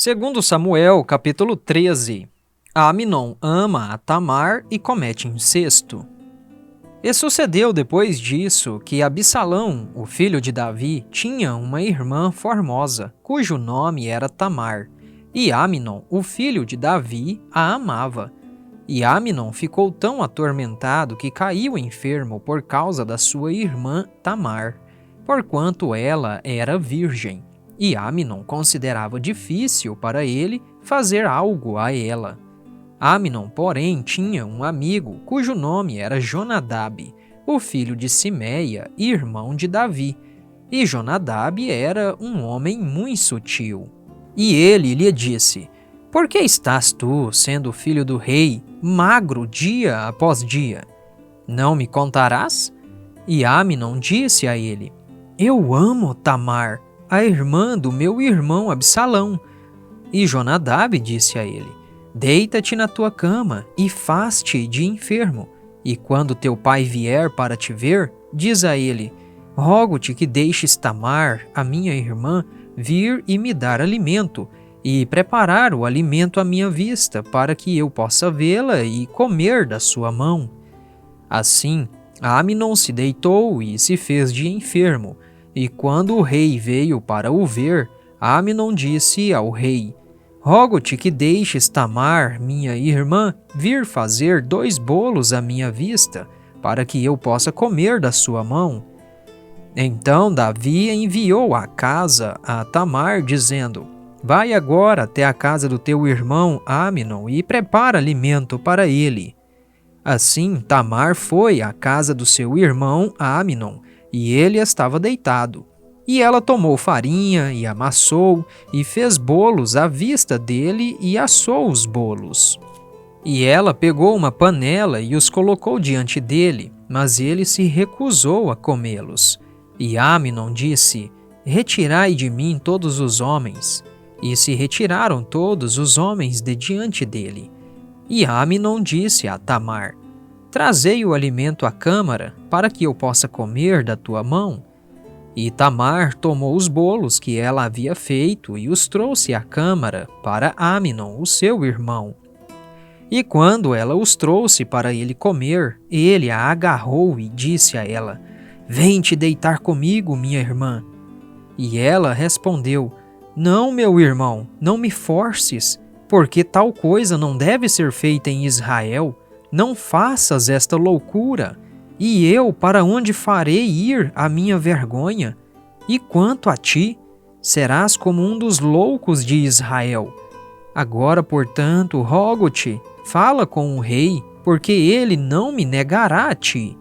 Segundo Samuel, capítulo 13, Amnon ama a Tamar e comete incesto. E sucedeu depois disso que Absalão, o filho de Davi, tinha uma irmã formosa, cujo nome era Tamar, e Amnon, o filho de Davi, a amava. E Amnon ficou tão atormentado que caiu enfermo por causa da sua irmã Tamar, porquanto ela era virgem. E Amnon considerava difícil para ele fazer algo a ela. Amnon, porém, tinha um amigo cujo nome era Jonadab, o filho de Simeia, irmão de Davi. E Jonadab era um homem muito sutil. E ele lhe disse: Por que estás tu, sendo filho do rei, magro dia após dia? Não me contarás? E Amnon disse a ele: Eu amo Tamar, a irmã do meu irmão Absalão. E Jonadab disse a ele: Deita-te na tua cama e faz-te de enfermo. E quando teu pai vier para te ver, diz a ele: Rogo-te que deixes Tamar, a minha irmã, vir e me dar alimento, e preparar o alimento à minha vista, para que eu possa vê-la e comer da sua mão. Assim, Amnon se deitou e se fez de enfermo. E quando o rei veio para o ver, Amnon disse ao rei: Rogo-te que deixes Tamar, minha irmã, vir fazer 2 bolos à minha vista, para que eu possa comer da sua mão. Então Davi enviou à casa a Tamar, dizendo: Vai agora até a casa do teu irmão Amnon e prepara alimento para ele. Assim Tamar foi à casa do seu irmão Amnon, e ele estava deitado. E ela tomou farinha e amassou, e fez bolos à vista dele e assou os bolos. E ela pegou uma panela e os colocou diante dele, mas ele se recusou a comê-los. E Amnon disse: Retirai de mim todos os homens. E se retiraram todos os homens de diante dele. E Amnon disse a Tamar: Trazei o alimento à câmara, para que eu possa comer da tua mão. E Tamar tomou os bolos que ela havia feito e os trouxe à câmara para Amnon, o seu irmão. E quando ela os trouxe para ele comer, ele a agarrou e disse a ela: Vem te deitar comigo, minha irmã. E ela respondeu: Não, meu irmão, não me forces, porque tal coisa não deve ser feita em Israel. Não faças esta loucura. E eu para onde farei ir a minha vergonha? E quanto a ti, serás como um dos loucos de Israel. Agora, portanto, rogo-te, fala com o rei, porque ele não me negará a ti.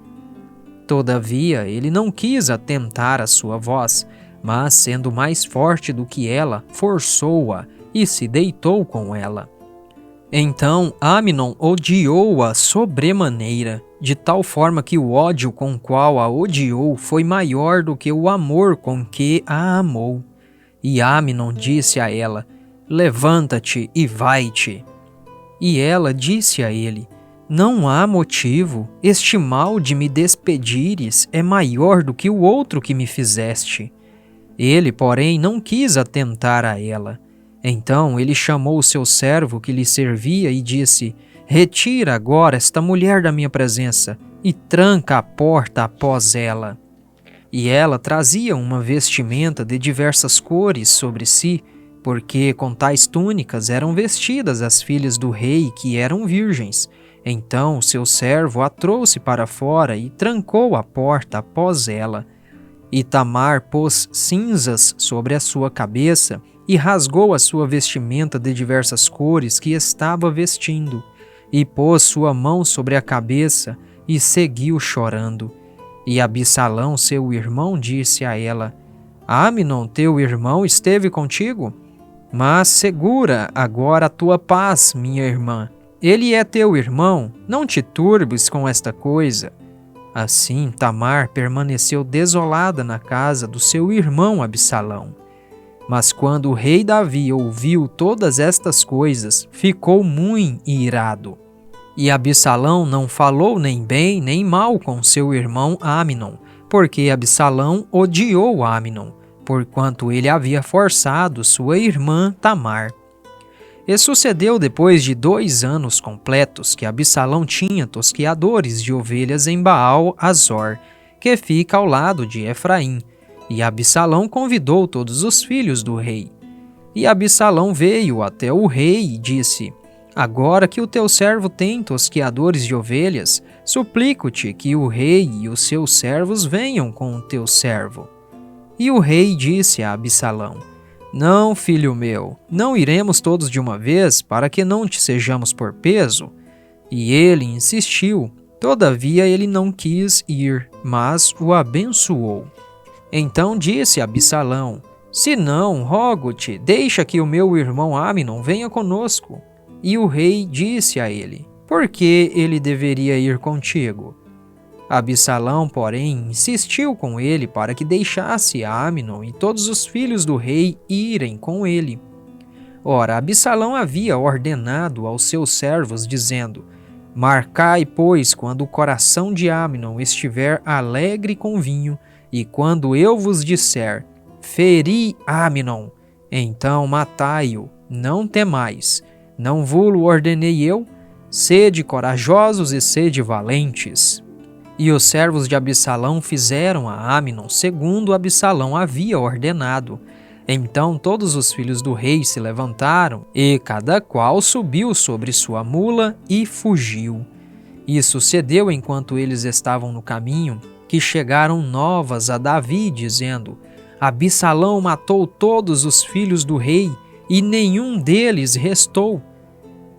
Todavia, ele não quis atentar a sua voz, mas, sendo mais forte do que ela, forçou-a e se deitou com ela. Então Amnon odiou-a sobremaneira, de tal forma que o ódio com o qual a odiou foi maior do que o amor com que a amou. E Amnon disse a ela: Levanta-te e vai-te. E ela disse a ele: Não há motivo, este mal de me despedires é maior do que o outro que me fizeste. Ele, porém, não quis atentar a ela. Então ele chamou o seu servo que lhe servia e disse: Retira agora esta mulher da minha presença e tranca a porta após ela. E ela trazia uma vestimenta de diversas cores sobre si, porque com tais túnicas eram vestidas as filhas do rei que eram virgens. Então o seu servo a trouxe para fora e trancou a porta após ela. E Tamar pôs cinzas sobre a sua cabeça e rasgou a sua vestimenta de diversas cores que estava vestindo, e pôs sua mão sobre a cabeça e seguiu chorando. E Absalão, seu irmão, disse a ela: Amnon, teu irmão, esteve contigo? Mas segura agora a tua paz, minha irmã. Ele é teu irmão, não te turbes com esta coisa. Assim Tamar permaneceu desolada na casa do seu irmão Absalão. Mas quando o rei Davi ouviu todas estas coisas, ficou muito irado. E Absalão não falou nem bem nem mal com seu irmão Amnon, porque Absalão odiou Amnon, porquanto ele havia forçado sua irmã Tamar. E sucedeu depois de 2 anos completos que Absalão tinha tosqueadores de ovelhas em Baal-Azor, que fica ao lado de Efraim. E Absalão convidou todos os filhos do rei. E Absalão veio até o rei e disse: Agora que o teu servo tem tosqueadores de ovelhas, suplico-te que o rei e os seus servos venham com o teu servo. E o rei disse a Absalão: Não, filho meu, não iremos todos de uma vez, para que não te sejamos por peso. E ele insistiu, todavia ele não quis ir, mas o abençoou. Então disse Absalão: Se não, rogo-te, deixa que o meu irmão Aminon venha conosco. E o rei disse a ele: Por que ele deveria ir contigo? Absalão, porém, insistiu com ele para que deixasse Aminon e todos os filhos do rei irem com ele. Ora, Absalão havia ordenado aos seus servos, dizendo: Marcai, pois, quando o coração de Aminon estiver alegre com vinho, e quando eu vos disser: Feri Aminon, então matai-o, não temais. Não vo-lo ordenei eu? Sede corajosos e sede valentes. E os servos de Absalão fizeram a Aminon segundo Absalão havia ordenado. Então todos os filhos do rei se levantaram, e cada qual subiu sobre sua mula e fugiu. E sucedeu enquanto eles estavam no caminho, que chegaram novas a Davi, dizendo: Absalão matou todos os filhos do rei, e nenhum deles restou.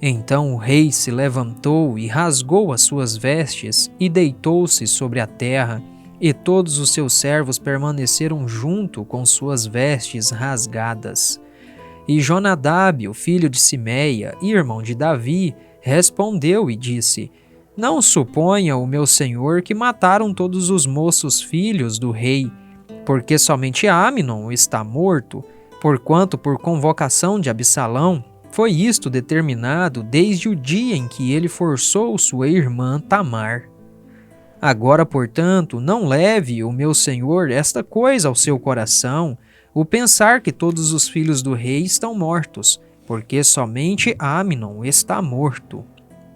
Então o rei se levantou e rasgou as suas vestes e deitou-se sobre a terra, e todos os seus servos permaneceram junto com suas vestes rasgadas. E Jonadab, o filho de Simeia, irmão de Davi, respondeu e disse: Não suponha o meu senhor que mataram todos os moços filhos do rei, porque somente Aminon está morto, porquanto por convocação de Absalão foi isto determinado desde o dia em que ele forçou sua irmã Tamar. Agora, portanto, não leve o meu senhor esta coisa ao seu coração, o pensar que todos os filhos do rei estão mortos, porque somente Aminon está morto.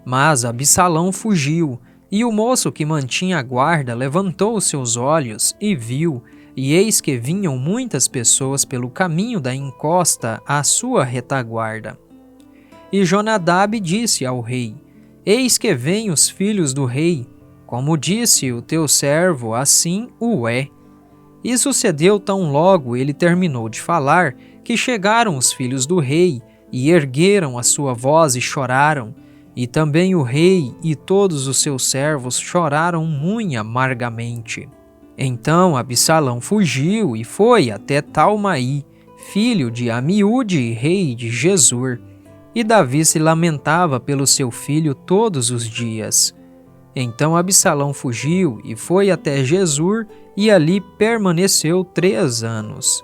Mas Absalão fugiu, e o moço que mantinha a guarda levantou seus olhos e viu, e eis que vinham muitas pessoas pelo caminho da encosta à sua retaguarda. E Jonadab disse ao rei: Eis que vêm os filhos do rei, como disse o teu servo, assim o é. E sucedeu tão logo ele terminou de falar, que chegaram os filhos do rei, e ergueram a sua voz e choraram, e também o rei e todos os seus servos choraram muito amargamente. Então Absalão fugiu e foi até Talmai, filho de Amiúde, rei de Gesur. E Davi se lamentava pelo seu filho todos os dias. Então Absalão fugiu e foi até Gesur, e ali permaneceu 3 anos.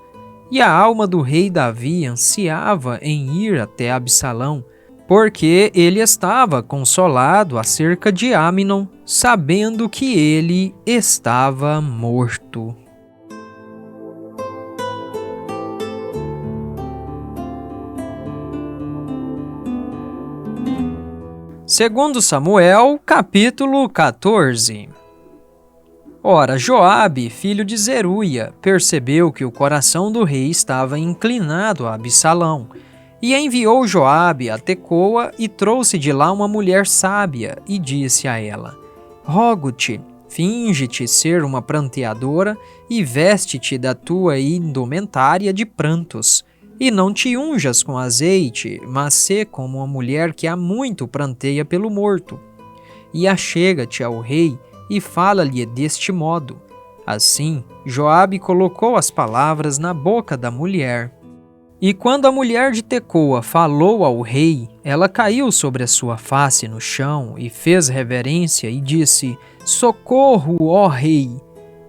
E a alma do rei Davi ansiava em ir até Absalão, porque ele estava consolado acerca de Aminon, sabendo que ele estava morto. Segundo Samuel, capítulo 14. Ora, Joabe, filho de Zeruia, percebeu que o coração do rei estava inclinado a Absalão, e enviou Joabe a Tecoa e trouxe de lá uma mulher sábia, e disse a ela: Rogo-te, finge-te ser uma pranteadora e veste-te da tua indumentária de prantos. E não te unjas com azeite, mas sê como uma mulher que há muito pranteia pelo morto. E achega-te ao rei e fala-lhe deste modo. Assim, Joabe colocou as palavras na boca da mulher. E quando a mulher de Tecoa falou ao rei, ela caiu sobre a sua face no chão e fez reverência e disse: Socorro, ó rei!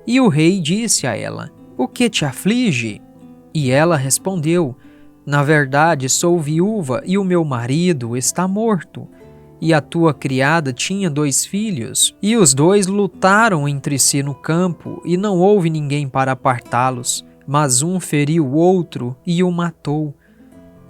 E o rei disse a ela: O que te aflige? E ela respondeu: Na verdade, sou viúva e o meu marido está morto. E a tua criada tinha 2 filhos, e os 2 lutaram entre si no campo, e não houve ninguém para apartá-los, mas um feriu o outro e o matou.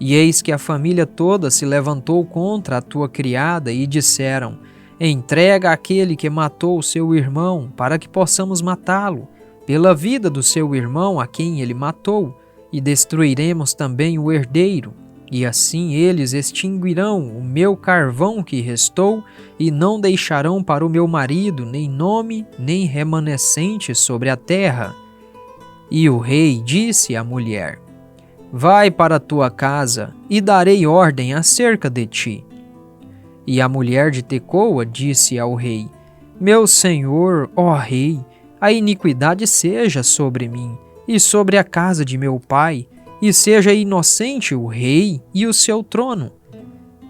E eis que a família toda se levantou contra a tua criada e disseram: entrega aquele que matou o seu irmão, para que possamos matá-lo, pela vida do seu irmão a quem ele matou, e destruiremos também o herdeiro. E assim eles extinguirão o meu carvão que restou, e não deixarão para o meu marido nem nome, nem remanescente sobre a terra. E o rei disse à mulher: vai para a tua casa, e darei ordem acerca de ti. E a mulher de Tecoa disse ao rei: meu senhor, ó rei, a iniquidade seja sobre mim, e sobre a casa de meu pai, e seja inocente o rei e o seu trono.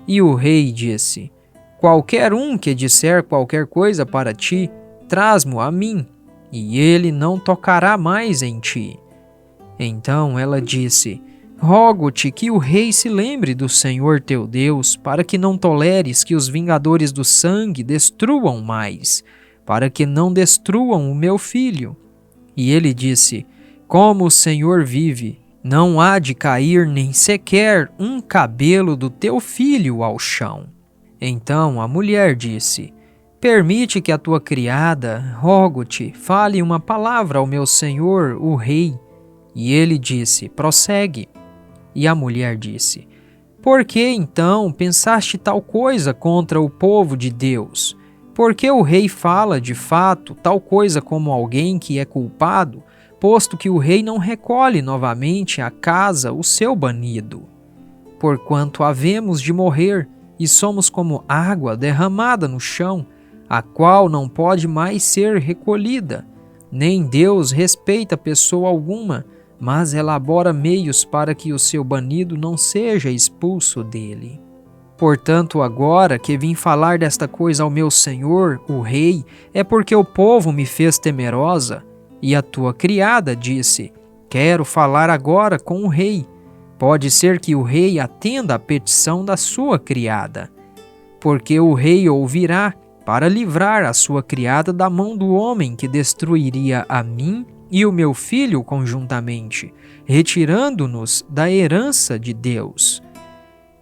E o rei disse: qualquer um que disser qualquer coisa para ti, traz-mo a mim, e ele não tocará mais em ti. Então ela disse: rogo-te que o rei se lembre do Senhor teu Deus, para que não toleres que os vingadores do sangue destruam mais, para que não destruam o meu filho. E ele disse: como o Senhor vive, não há de cair nem sequer um cabelo do teu filho ao chão. Então a mulher disse: permite que a tua criada, rogo-te, fale uma palavra ao meu senhor, o rei. E ele disse: prossegue. E a mulher disse: por que então pensaste tal coisa contra o povo de Deus? Porque o rei fala de fato tal coisa como alguém que é culpado, posto que o rei não recolhe novamente à casa o seu banido. Porquanto havemos de morrer, e somos como água derramada no chão, a qual não pode mais ser recolhida. Nem Deus respeita pessoa alguma, mas elabora meios para que o seu banido não seja expulso dele. Portanto, agora que vim falar desta coisa ao meu senhor, o rei, é porque o povo me fez temerosa. E a tua criada disse: quero falar agora com o rei. Pode ser que o rei atenda à petição da sua criada. Porque o rei ouvirá, para livrar a sua criada da mão do homem que destruiria a mim e o meu filho conjuntamente, retirando-nos da herança de Deus.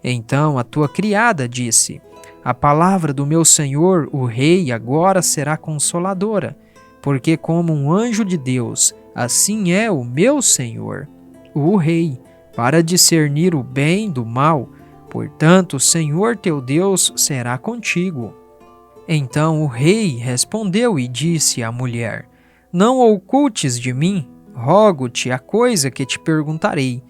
Então a tua criada disse: a palavra do meu senhor, o rei, agora será consoladora, porque como um anjo de Deus, assim é o meu senhor, o rei, para discernir o bem do mal. Portanto, o Senhor teu Deus será contigo. Então o rei respondeu e disse à mulher: não ocultes de mim, rogo-te a coisa que te perguntarei.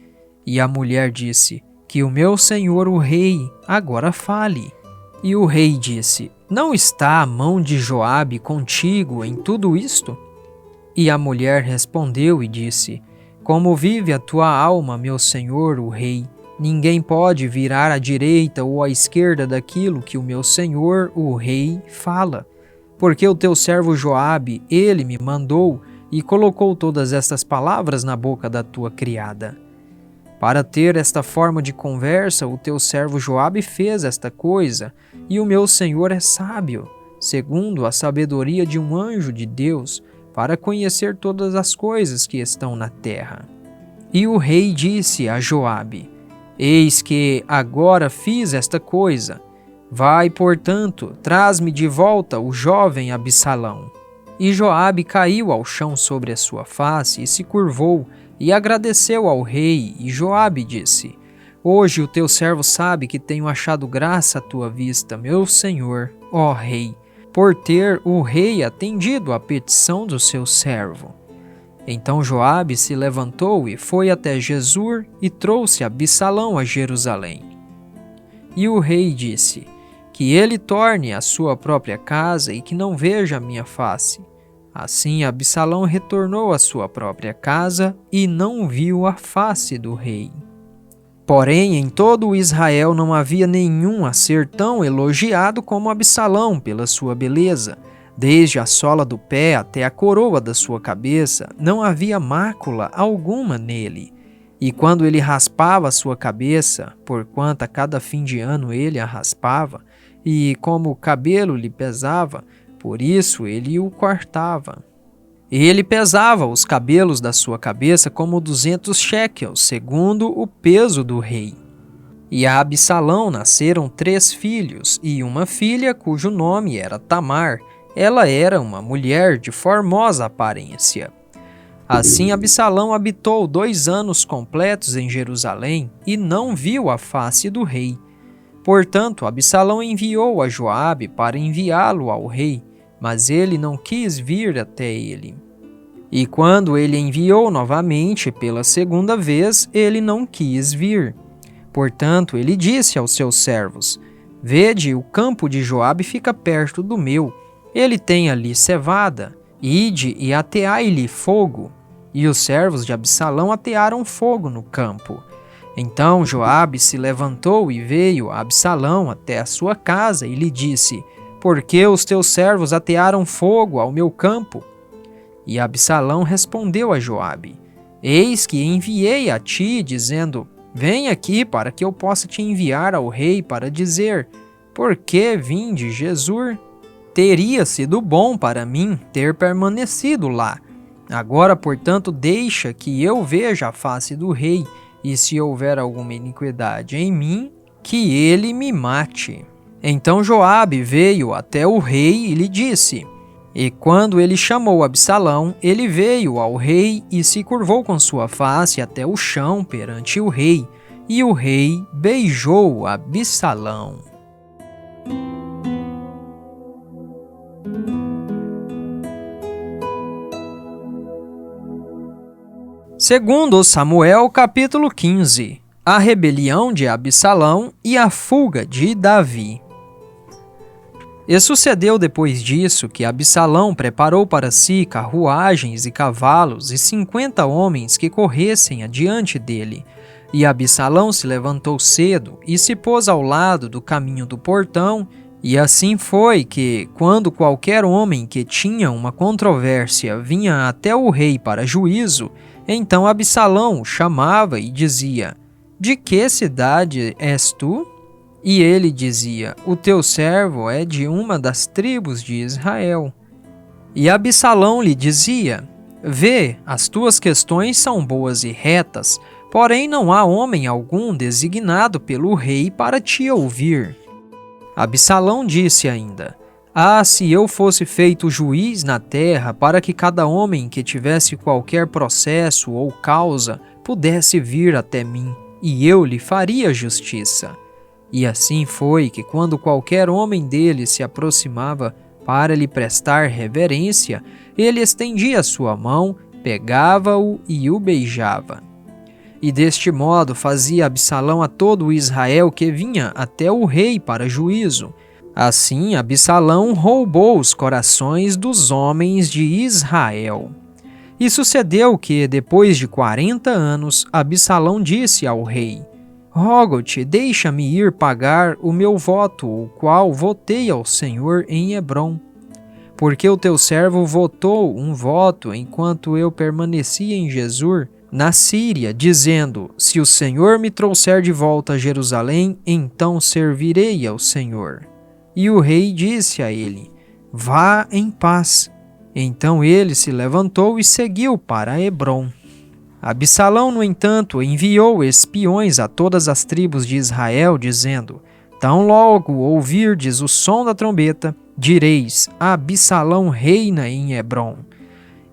E a mulher disse: que o meu senhor o rei agora fale. E o rei disse: não está a mão de Joabe contigo em tudo isto? E a mulher respondeu e disse: como vive a tua alma, meu senhor o rei, ninguém pode virar à direita ou à esquerda daquilo que o meu senhor o rei fala. Porque o teu servo Joabe, ele me mandou e colocou todas estas palavras na boca da tua criada. Para ter esta forma de conversa, o teu servo Joabe fez esta coisa, e o meu senhor é sábio, segundo a sabedoria de um anjo de Deus, para conhecer todas as coisas que estão na terra. E o rei disse a Joabe: eis que agora fiz esta coisa. Vai, portanto, traz-me de volta o jovem Absalão. E Joabe caiu ao chão sobre a sua face e se curvou e agradeceu ao rei. E Joabe disse: hoje o teu servo sabe que tenho achado graça à tua vista, meu senhor, ó rei, por ter o rei atendido à petição do seu servo. Então Joabe se levantou e foi até Jesur e trouxe Absalão a Jerusalém. E o rei disse: que ele torne à sua própria casa e que não veja a minha face. Assim Absalão retornou à sua própria casa e não viu a face do rei. Porém, em todo o Israel não havia nenhum a ser tão elogiado como Absalão pela sua beleza. Desde a sola do pé até a coroa da sua cabeça, não havia mácula alguma nele. E quando ele raspava a sua cabeça, porquanto a cada fim de ano ele a raspava, e como o cabelo lhe pesava, por isso ele o cortava. Ele pesava os cabelos da sua cabeça como 200 shekels, segundo o peso do rei. E a Absalão nasceram 3 filhos e uma filha cujo nome era Tamar. Ela era uma mulher de formosa aparência. Assim Absalão habitou 2 anos completos em Jerusalém e não viu a face do rei. Portanto, Absalão enviou a Joabe para enviá-lo ao rei, mas ele não quis vir até ele. E quando ele enviou novamente pela 2ª vez, ele não quis vir. Portanto, ele disse aos seus servos: Vede, o campo de Joabe fica perto do meu. Ele tem ali cevada. Ide e ateai-lhe fogo. E os servos de Absalão atearam fogo no campo. Então Joabe se levantou e veio a Absalão até a sua casa e lhe disse: Por que os teus servos atearam fogo ao meu campo? E Absalão respondeu a Joabe: Eis que enviei a ti, dizendo: Vem aqui para que eu possa te enviar ao rei para dizer: Por que vim de Jesur? Teria sido bom para mim ter permanecido lá. Agora, portanto, deixa que eu veja a face do rei, e se houver alguma iniquidade em mim, que ele me mate. Então Joabe veio até o rei e lhe disse. E quando ele chamou Absalão, ele veio ao rei e se curvou com sua face até o chão perante o rei, e o rei beijou Absalão. Segundo Samuel, capítulo 15. A rebelião de Absalão e a fuga de Davi. E sucedeu depois disso que Absalão preparou para si carruagens e cavalos e 50 homens que corressem adiante dele. E Absalão se levantou cedo e se pôs ao lado do caminho do portão. E assim foi que, quando qualquer homem que tinha uma controvérsia vinha até o rei para juízo, então Absalão o chamava e dizia: De que cidade és tu? E ele dizia: O teu servo é de uma das tribos de Israel. E Absalão lhe dizia: Vê, as tuas questões são boas e retas, porém não há homem algum designado pelo rei para te ouvir. Absalão disse ainda: Ah, se eu fosse feito juiz na terra, para que cada homem que tivesse qualquer processo ou causa pudesse vir até mim, e eu lhe faria justiça. E assim foi que, quando qualquer homem dele se aproximava para lhe prestar reverência, ele estendia sua mão, pegava-o e o beijava. E deste modo fazia Absalão a todo o Israel que vinha até o rei para juízo. Assim, Absalão roubou os corações dos homens de Israel. E sucedeu que, depois de 40 anos, Absalão disse ao rei: Rogo-te, deixa-me ir pagar o meu voto, o qual votei ao Senhor em Hebrom. Porque o teu servo votou um voto enquanto eu permanecia em Jesur, na Síria, dizendo: Se o Senhor me trouxer de volta a Jerusalém, então servirei ao Senhor. E o rei disse a ele: Vá em paz. Então ele se levantou e seguiu para Hebrom. Absalão, no entanto, enviou espiões a todas as tribos de Israel, dizendo: Tão logo ouvirdes o som da trombeta, direis: Absalão reina em Hebrom.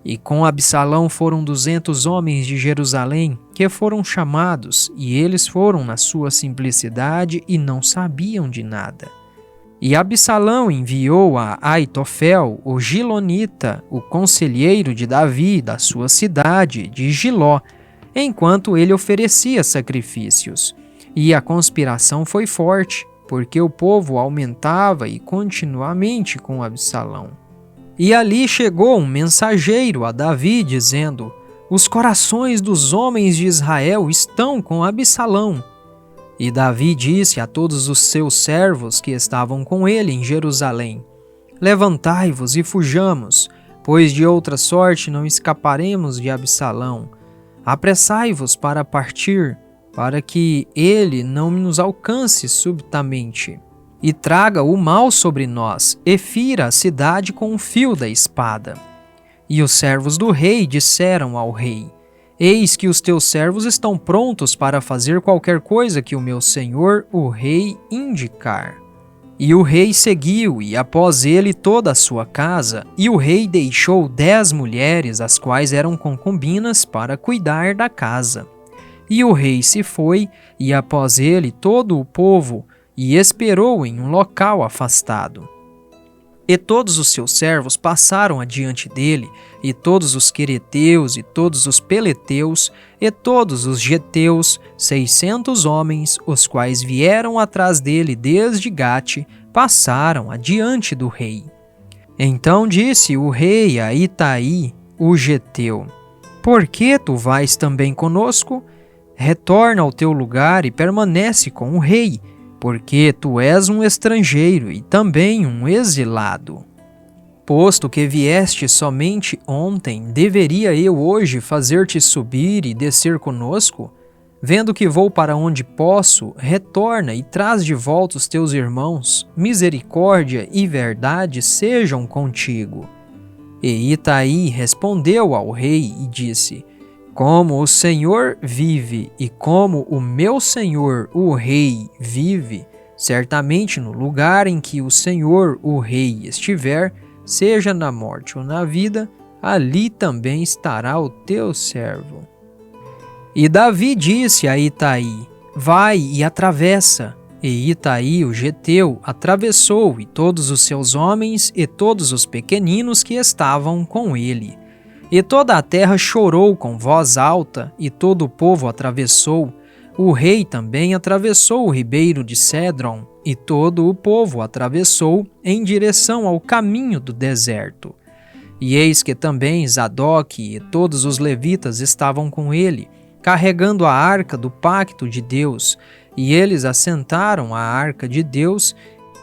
E com Absalão foram 200 homens de Jerusalém, que foram chamados, e eles foram na sua simplicidade e não sabiam de nada. E Absalão enviou a Aitofel, o Gilonita, o conselheiro de Davi, da sua cidade, de Giló, enquanto ele oferecia sacrifícios. E a conspiração foi forte, porque o povo aumentava e continuamente com Absalão. E ali chegou um mensageiro a Davi, dizendo: Os corações dos homens de Israel estão com Absalão. E Davi disse a todos os seus servos que estavam com ele em Jerusalém: Levantai-vos e fujamos, pois de outra sorte não escaparemos de Absalão. Apressai-vos para partir, para que ele não nos alcance subitamente, e traga o mal sobre nós, e fira a cidade com o fio da espada. E os servos do rei disseram ao rei: Eis que os teus servos estão prontos para fazer qualquer coisa que o meu senhor, o rei, indicar. E o rei seguiu, e após ele toda a sua casa, e o rei deixou 10 mulheres, as quais eram concubinas, para cuidar da casa. E o rei se foi, e após ele todo o povo, e esperou em um local afastado. E todos os seus servos passaram adiante dele, e todos os quereteus, e todos os peleteus, e todos os geteus, 600 homens, os quais vieram atrás dele desde Gate, passaram adiante do rei. Então disse o rei a Itaí, o geteu: Por que tu vais também conosco? Retorna ao teu lugar e permanece com o rei, porque tu és um estrangeiro e também um exilado. Posto que vieste somente ontem, deveria eu hoje fazer-te subir e descer conosco? Vendo que vou para onde posso, retorna e traz de volta os teus irmãos, misericórdia e verdade sejam contigo. E Itaí respondeu ao rei e disse: Como o Senhor vive e como o meu senhor, o rei, vive, certamente no lugar em que o Senhor, o rei, estiver, seja na morte ou na vida, ali também estará o teu servo. E Davi disse a Itaí: Vai e atravessa. E Itaí, o geteu, atravessou, e todos os seus homens e todos os pequeninos que estavam com ele. E toda a terra chorou com voz alta, e todo o povo atravessou. O rei também atravessou o ribeiro de Cédron, e todo o povo atravessou em direção ao caminho do deserto. E eis que também Zadoque e todos os levitas estavam com ele, carregando a arca do pacto de Deus, e eles assentaram a arca de Deus,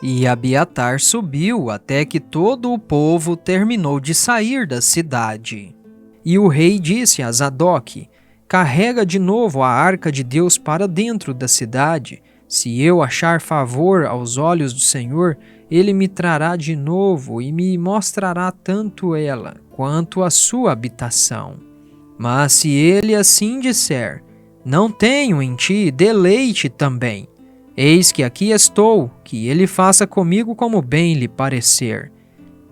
e Abiatar subiu até que todo o povo terminou de sair da cidade. E o rei disse a Zadoque: Carrega de novo a arca de Deus para dentro da cidade. Se eu achar favor aos olhos do Senhor, ele me trará de novo e me mostrará tanto ela quanto a sua habitação. Mas se ele assim disser: Não tenho em ti deleite também, eis que aqui estou, que ele faça comigo como bem lhe parecer.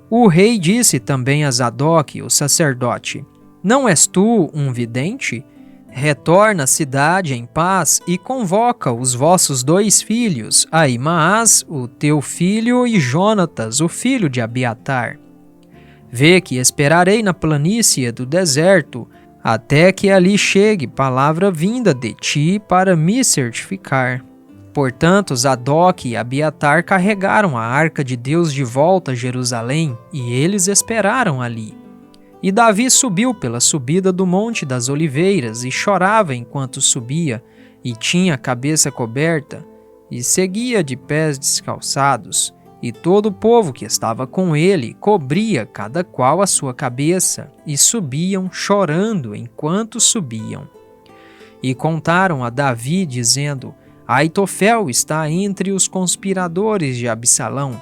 O rei disse também a Zadoque, o sacerdote: Não és tu um vidente? Retorna à cidade em paz e convoca os vossos 2 filhos, Ahimaás, o teu filho, e Jonatas, o filho de Abiatar. Vê que esperarei na planície do deserto, até que ali chegue palavra vinda de ti para me certificar. Portanto, Zadoque e Abiatar carregaram a arca de Deus de volta a Jerusalém, e eles esperaram ali. E Davi subiu pela subida do Monte das Oliveiras, e chorava enquanto subia, e tinha a cabeça coberta, e seguia de pés descalçados, e todo o povo que estava com ele cobria cada qual a sua cabeça, e subiam chorando enquanto subiam. E contaram a Davi, dizendo: Aitofel está entre os conspiradores de Absalão.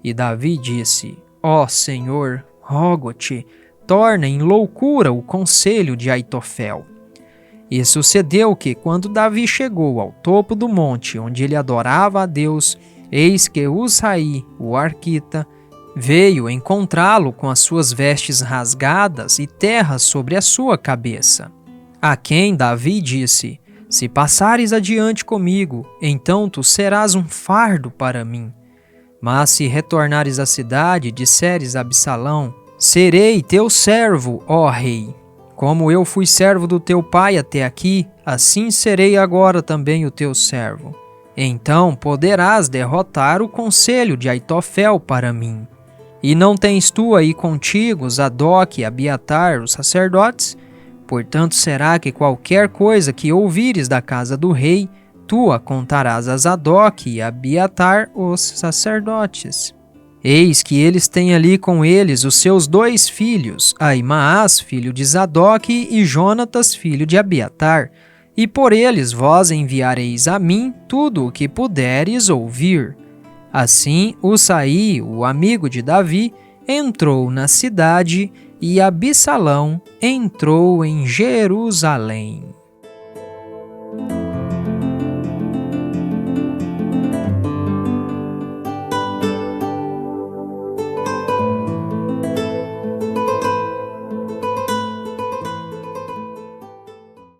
E Davi disse: Ó Senhor, rogo-te, torna em loucura o conselho de Aitofel. E sucedeu que, quando Davi chegou ao topo do monte onde ele adorava a Deus, eis que Usaí, o arquita, veio encontrá-lo com as suas vestes rasgadas e terra sobre a sua cabeça. A quem Davi disse: Se passares adiante comigo, então tu serás um fardo para mim. Mas se retornares à cidade e disseres a Absalão: Serei teu servo, ó rei. Como eu fui servo do teu pai até aqui, assim serei agora também o teu servo. Então poderás derrotar o conselho de Aitofel para mim. E não tens tu aí contigo Zadoque e Abiatar, os sacerdotes? Portanto será que qualquer coisa que ouvires da casa do rei, tu a contarás a Zadoque e Abiatar, os sacerdotes. Eis que eles têm ali com eles os seus 2 filhos, Ahimaás, filho de Zadoque, e Jonatas, filho de Abiatar, e por eles vós enviareis a mim tudo o que puderes ouvir. Assim, Usaí, o amigo de Davi, entrou na cidade, E Absalão entrou em Jerusalém.